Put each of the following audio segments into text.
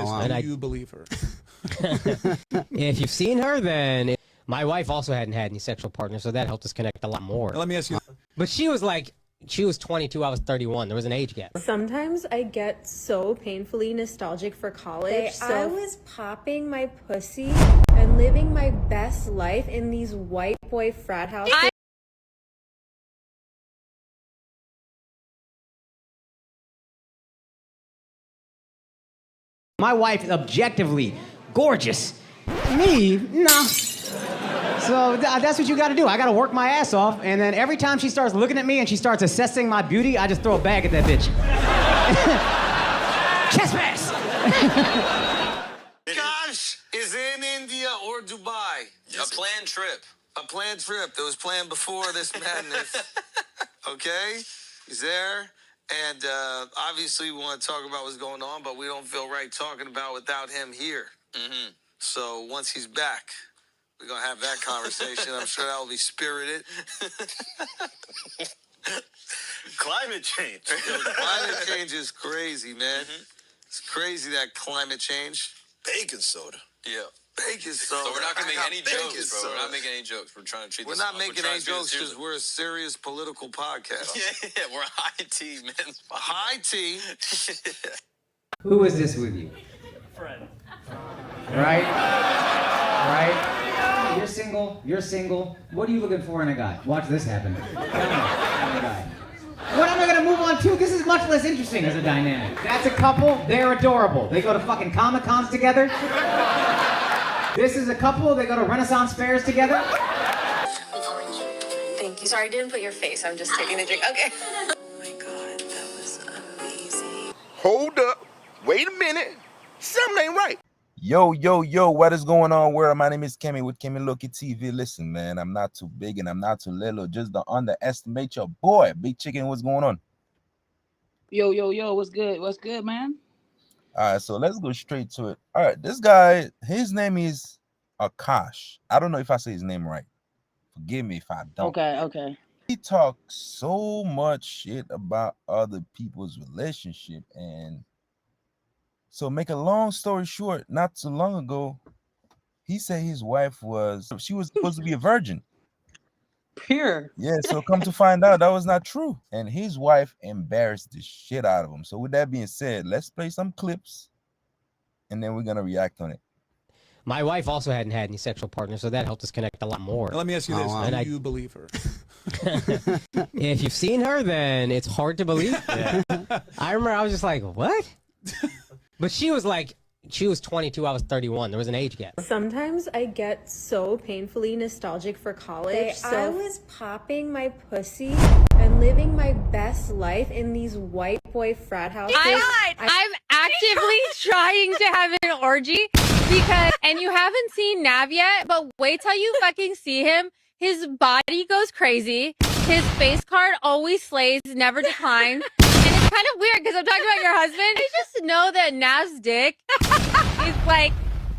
this. wow. And you believe her? If you've seen her, then my wife also hadn't had any sexual partners, so that helped us connect a lot more. Now, let me ask you. But she was 22, I was 31. There was an age gap. Sometimes I get so painfully nostalgic for college. I was popping my pussy and living my best life in these white boy frat houses. My wife is objectively gorgeous. Me? No. So that's what you gotta do. I gotta work my ass off, and then every time she starts looking at me and she starts assessing my beauty, I just throw a bag at that bitch. Chest pass! Akaash is in India or Dubai. A planned trip. A planned trip that was planned before this madness. Okay? He's there. And obviously we want to talk about what's going on, but we don't feel right talking about without him here. Mm-hmm. So once he's back, we're going to have that conversation. I'm sure that will be spirited. Climate change. Climate change is crazy, man. Mm-hmm. It's crazy, that climate change. Baking soda. Yeah. Baking soda. So we're not going to make any Baking jokes, bro. soda. We're not making any jokes. We're trying to treat We're this. not making any trying to jokes treat this because we're a serious political podcast. Yeah, we're high tea, man. High tea. Who is this with you? Friend. Right? Right? You're single. You're single. What are you looking for in a guy? Watch this happen. Tell me, in a guy. What am I gonna move on to? This is much less interesting as a dynamic. That's a couple. They're adorable. They go to fucking Comic-Cons together. This is a couple. They go to Renaissance fairs together. Thank you. Sorry, I didn't put your face. I'm just taking the drink. Okay. Oh my God, that was amazing. Hold up. Wait a minute. Something ain't right. Yo, what is going on, world? My name is Kemi with Kemi Loki TV. Listen, man, I'm not too big and I'm not too little. Just to underestimate your boy. Big Chicken, what's going on? Yo, what's good? What's good, man? All right, so let's go straight to it. All right, this guy, his name is Akaash. I don't know if I say his name right. Forgive me if I don't. Okay. He talks so much shit about other people's relationship, and so make a long story short, not too long ago, he said his wife she was supposed to be a virgin. Pure. Yeah, so come to find out that was not true. And his wife embarrassed the shit out of him. So with that being said, let's play some clips and then we're gonna react on it. My wife also hadn't had any sexual partners, so that helped us connect a lot more. Now, let me ask you this. wow. Do you believe her? If you've seen her, then it's hard to believe. Yeah. I remember I was just like, what? But she was 22, I was 31. There was an age gap. Sometimes I get so painfully nostalgic for college. I was popping my pussy and living my best life in these white boy frat houses. I'm actively trying to have an orgy because, and you haven't seen Nav yet, but wait till you fucking see him. His body goes crazy. His face card always slays, never declines. And it's kind of weird because I'm talking about your husband. I just know that Nav's dick is like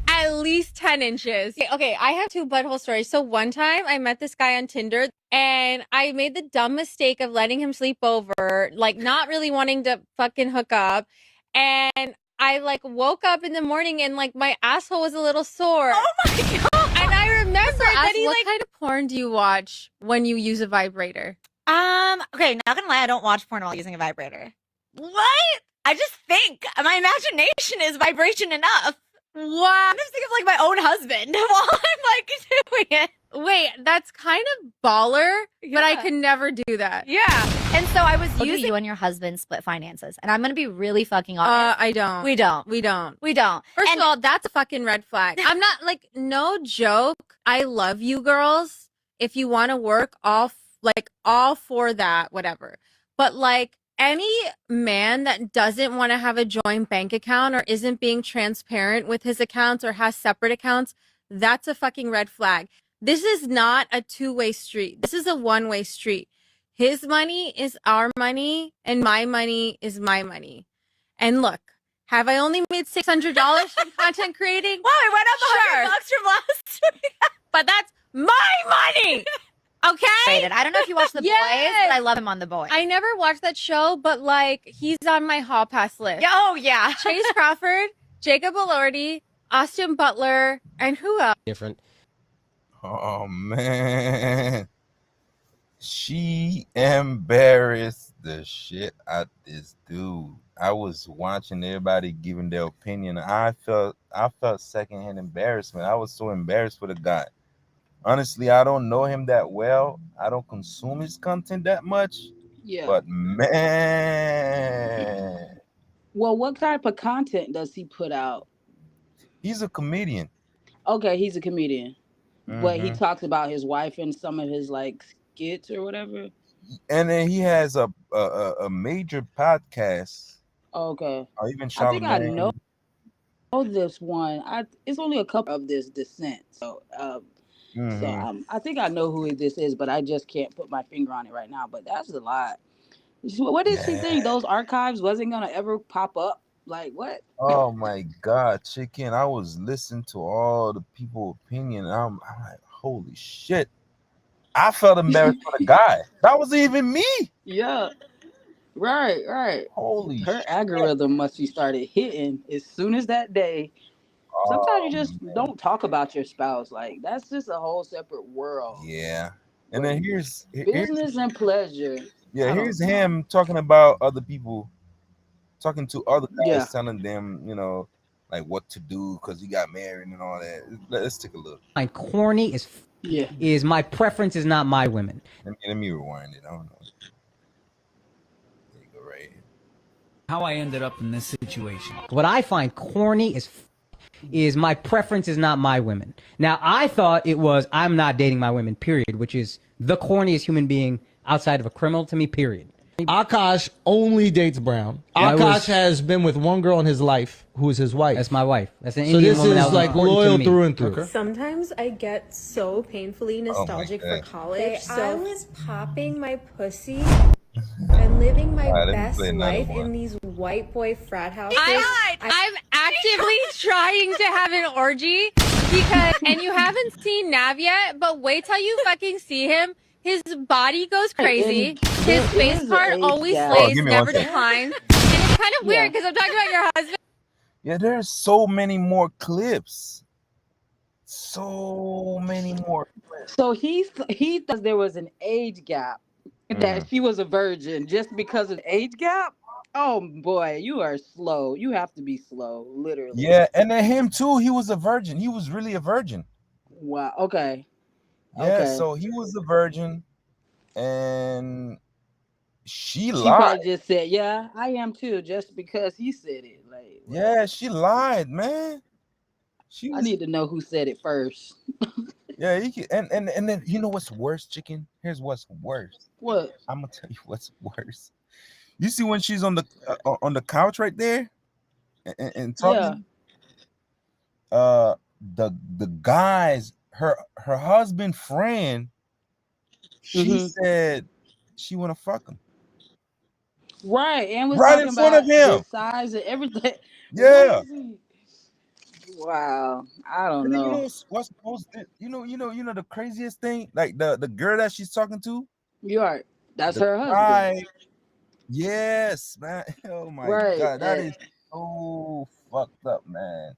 at least 10 inches. Okay, I have two butthole stories. So one time I met this guy on Tinder and I made the dumb mistake of letting him sleep over, like not really wanting to fucking hook up. And I woke up in the morning and my asshole was a little sore. Oh my God. And I remember that what kind of porn do you watch when you use a vibrator? Okay, not gonna lie, I don't watch porn while using a vibrator. What? I just think my imagination is vibration enough. Wow. I'm just thinking of my own husband while I'm doing it. Wait, that's kind of baller, but I could never do that. Yeah. And so I was using you and your husband split finances. And I'm gonna be really fucking honest. I don't. We don't. First of all, that's a fucking red flag. I'm not no joke. I love you girls. If you want to work all for that, whatever. But any man that doesn't want to have a joint bank account or isn't being transparent with his accounts or has separate accounts, that's a fucking red flag. This is not a two-way street. This is a one-way street. His money is our money and my money is my money. And look, have I only made $600 from content creating? Wow, I went up $100 from last week. But that's my money. Okay? I don't know if you watch The Boys, but I love him on The Boys. I never watched that show, but he's on my hall pass list. Oh, yeah. Chase Crawford. Jacob Elordi, Austin Butler, and who else? Different. Oh man, she embarrassed the shit out this dude. I was watching everybody giving their opinion. I felt secondhand embarrassment. I was so embarrassed for the guy. Honestly, I don't know him that well. I don't consume his content that much. Yeah. But man, Well, what type of content does he put out? he's a comedian. Okay, he's a comedian. But he Mhm. talks about his wife in some of his like skits or whatever. And then he has a major podcast. Okay. Or even I think I know Charlamagne. this one. It's only a couple of this descent. So I think I know who this is, but I just can't put my finger on it right now. But that's a lot. What did she think? Those archives wasn't gonna ever pop up? Like what? Oh my God, chicken! I was listening to all the people' opinion. And I'm like, holy shit! I felt embarrassed for the guy. That was even me. Yeah. Right. Holy Her shit! algorithm must be started hitting as soon as that day. Sometimes you just don't talk about your spouse. Like that's just a whole separate world. Yeah. And then here's business and pleasure. here's him talking about other people, talking to other guys, Yeah. telling them, you know, like what to do because he got married and all that. Let's take a look. Find corny is my preference is not my women. Let me rewind it. I don't know. There you go, right here. How I ended up in this situation. What I find corny is my preference is not my women. Now, I thought it was I'm not dating my women, period, which is the corniest human being outside of a criminal to me, period. Akaash only dates brown. Akaash has been with one girl in his life who is his wife. That's my wife. That's an so Indian this woman. is that was like important loyal to me. through and through. Okay. Sometimes I get so painfully nostalgic for college. I was popping my pussy and living my best life in these white boy frat houses. I'm actively trying to have an orgy because, and you haven't seen Nav yet, but wait till you fucking see him. His body goes crazy. His face part always slays, never declines. And it's kind of weird because I'm talking about your husband. Yeah, there's so many more clips. So many more clips. So he thought there was an age gap, that she was a virgin just because of the age gap. Oh boy, you are slow. You have to be slow, literally. Yeah, and then him too. He was a virgin. He was really a virgin. Wow. Okay. Yeah, so he was a virgin, and she lied. She probably just said, "Yeah, I am too," just because he said it. Like, yeah, she lied, man. I need to know who said it first. Yeah, and then you know what's worse, chicken? Here's what's worse. What? I'm gonna tell you what's worse. You see when she's on the couch right there, and talking. Yeah. The guys, her husband friend, she said she wanna fuck him. Right, and was right talking in front about of him. his size and everything. Yeah. Wow, I don't And then know. you know what's you know the craziest thing, like the girl that she's talking to. You are. That's the her husband. guy, yes, man. Oh my God, that is so fucked up, man.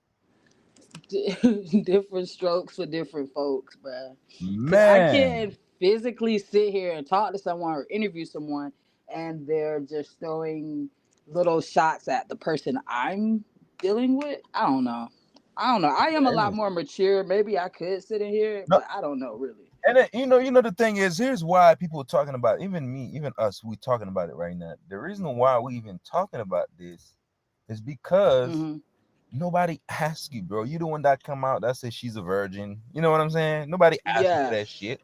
Different strokes for different folks, man. Man, I can't physically sit here and talk to someone or interview someone and they're just throwing little shots at the person I'm dealing with. I don't know. I am a lot more mature. Maybe I could sit in here, but I don't know really. And then, you know the thing is, here's why people are talking about it. Even me, even us, we talking about it right now. The reason why we even talking about this is because nobody asks you, bro. You the one that come out that says she's a virgin. You know what I'm saying? Nobody asked you for that shit.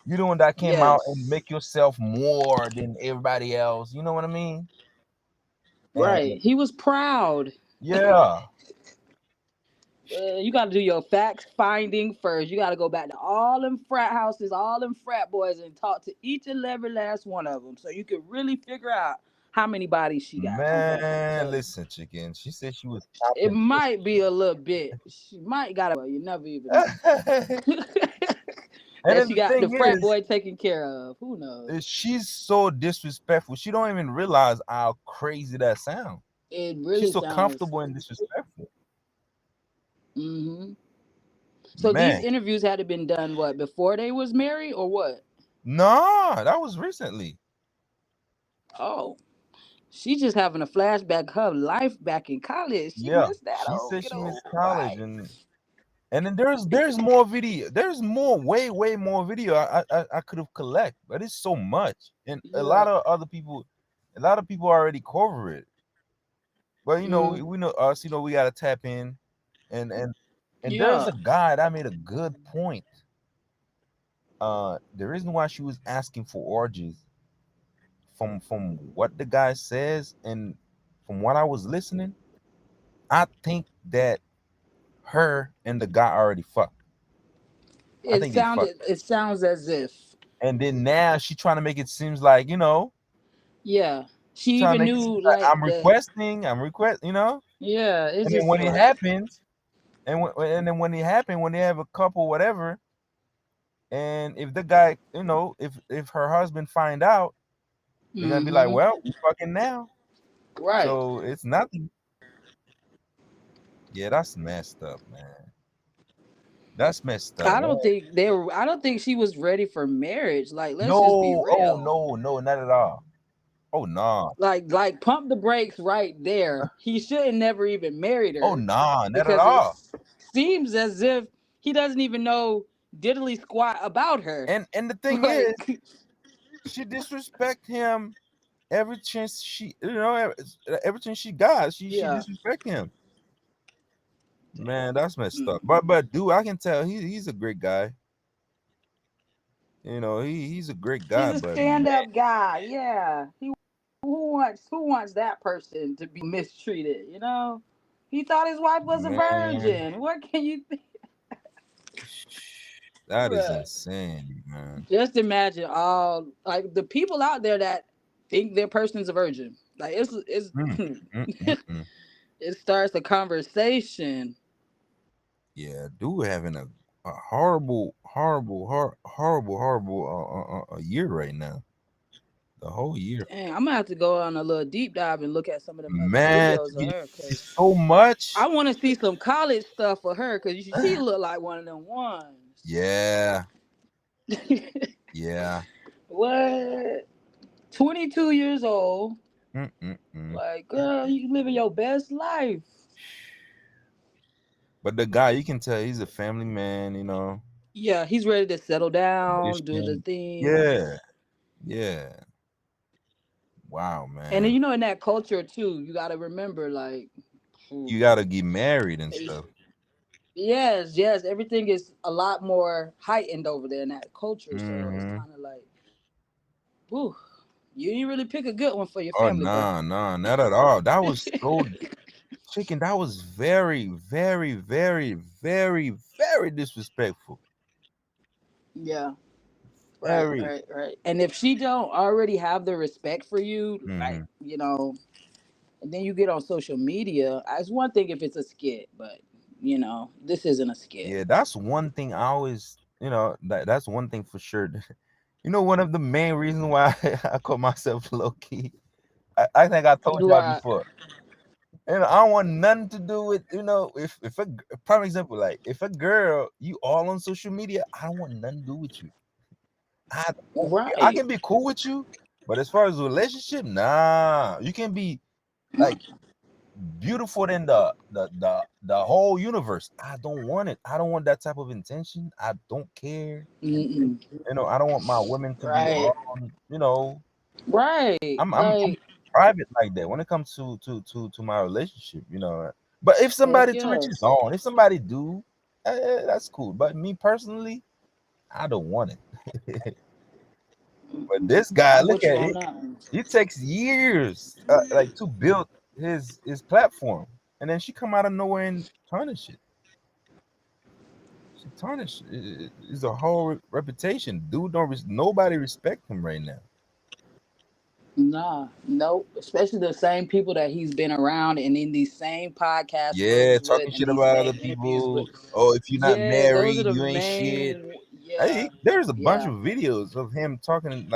You the one that came out and make yourself more than everybody else. You know what I mean? Right. He was proud. Yeah. You got to do your fact finding first. You got to go back to all them frat houses, all them frat boys, and talk to each and every last one of them, so you can really figure out how many bodies she got. Man, listen, chicken. She said she was. It might be a little bit. She might got it. You never even know. And she got the frat boy taken care of. Who knows? She's so disrespectful. She don't even realize how crazy that sounds. It really she's so sounds comfortable and disrespectful. Mm-hmm. So these Man, interviews had to been done what, before they was married or what? nah, that was recently. Oh, she just having a flashback of her life back in college. She Yeah, missed that she old said good she old missed college, life. and then there's more video. There's more, way more video I could have collect, but it's so much, and a Yeah. lot of other people, already cover it. But Mm, we know us. We gotta tap in, and and and there's yeah. a guy that made a good point. The reason why she was asking for orgies, from what the guy says, and from what I was listening, I think that her and the guy already fucked. I think they fucked. It sounds as if. And then now she trying to make it seems like, Yeah. She trying to even make it seem knew like like the I'm request. yeah, it's And then just when it like happens, and then when it happened, when they have a couple, whatever, and if the guy, if her husband find out, they're gonna be like, mm-hmm. well, we fucking now. Right. So it's nothing. Yeah, that's messed up, man. That's messed up. I don't think she was ready for marriage. Like, let's just be No, oh real. no, not at all. Oh no. Like pump the brakes right there. He should have never even married Oh her no, not at because it all. seems as if he doesn't even know diddly squat about her. And the thing is, Like, she disrespect him every chance every chance she got. She yeah. disrespect him. Man, that's messed up. Mm. But dude, I can tell he's a great guy. He's a great He's guy, a but stand-up guy. Yeah. Who wants that person to be mistreated, you know? He thought his wife was a man, virgin. What can you think? that is Bruh. insane, man. Just imagine all like the people out there that think their person's a virgin. Like it's Mm, mm. it starts a conversation. Yeah, dude having a horrible, horrible a year right now. The whole year. Dang, I'm gonna have to go on a little deep dive and look at some of them other Man, videos of her it's because so much. I want to see some college stuff for her because she look like one of them ones. Yeah, yeah. What? 22 years old. Mm. Like, girl, you living your best life. But the guy, you can tell he's a family man. Yeah, he's ready to settle down, do the Christian. thing. Yeah, yeah. Wow, And then, man. you know, in that culture too, you got to remember, like, You gotta get married and stuff. yes, everything is a lot more heightened over there in that culture. So it's Hmm. kind of like, whew, you didn't really pick a good one for your Oh, family, bro. nah, not at all. That was so chicken. That was very, very, very, very, very disrespectful. Yeah, Very. right. And if she don't already have the respect for you, like, Hmm. you know, and then you get on social media, it's one thing if it's a skit, but, you know, this isn't a skit. Yeah, that's one thing I always, that's one thing for sure. One of the main reasons why I call myself low key. I think I told y'all Right. before. I don't want nothing to do with, if a prime example, like if a girl, you all on social media, I don't want nothing to do with you. I Right. can be cool with you, but as far as a relationship, nah. You can be like beautiful than the whole universe. I don't want it. I don't want that type of intention. I don't care. Mm-mm. I don't want my women to be Right. all. Right. I'm Like, private like that when it comes to my relationship. But if heck somebody yeah. switches on, if somebody do, that's cool. But me personally, I don't want it. But this guy, I'm look with you at on it. that one. It takes years, like to build his platform, and then she come out of nowhere and tarnish it. She tarnished it. It's a whole reputation. Dude, nobody respect him right now. Nah, nope. Especially the same people that he's been around and in these same podcast Yeah, rooms talking with and shit these about same other interviews with. people. Oh, if you're not Yeah, those are married, the you ain't shit. main. Yeah, There's a bunch yeah. of videos of him talking.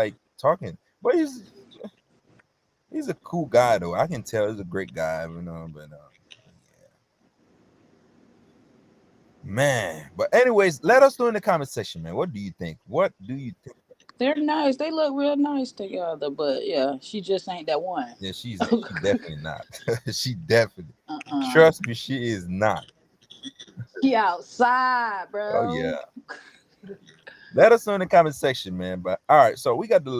But he's a cool guy though. I can tell he's a great guy, but Man, but anyways, let us know in the comment section, man. What do you think? What do you think? They're nice. They look real nice together. But yeah, she just ain't that one. Yeah, she's definitely not. She definitely. Trust me, she is not. She outside, bro. Oh yeah. Let us know in the comment section, man. But all right, so we got the